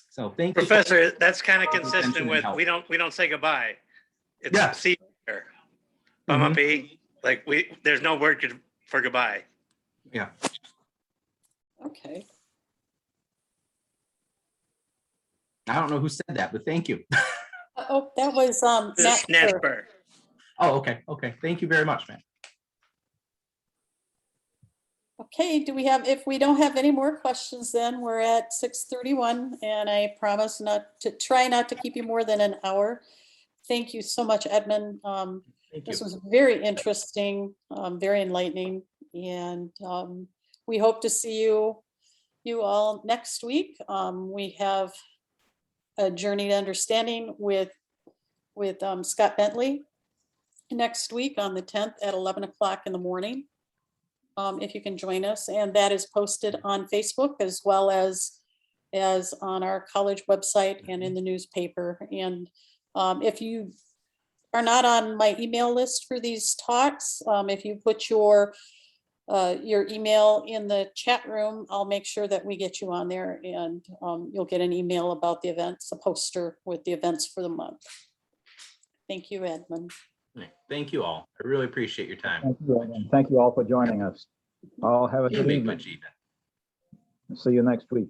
So thank you. Professor, that's kind of Attention consistent and with, help. we don't say goodbye. It's Yeah. see you later. Mhm. Bumapie, like there's no word for goodbye. Yeah. Okay. I don't know who said that, but thank you. Oh, that was Matt Kerr. Nasper. Oh, okay. Okay. Thank you very much, man. Okay, if we don't have any more questions, then we're at 6:31 and I promise try not to keep you more than an hour. Thank you so much, Edmund. Thank This you. was very interesting, very enlightening, and we hope to see you all next week. We have a Journey to Understanding with Scott Bentley next week on the 10th at 11 o'clock in the morning. If you can join us, and that is posted on Facebook as well as on our college website and in the newspaper. And if you are not on my email list for these talks, if you put your email in the chat room, I'll make sure that we get you on there, and you'll get an email about the events, a poster with the events for the month. Thank you, Edmund. Thank you all. I really appreciate your time. Thank you, and thank you all for joining us. All have a good evening. Miigwech even. See you next week.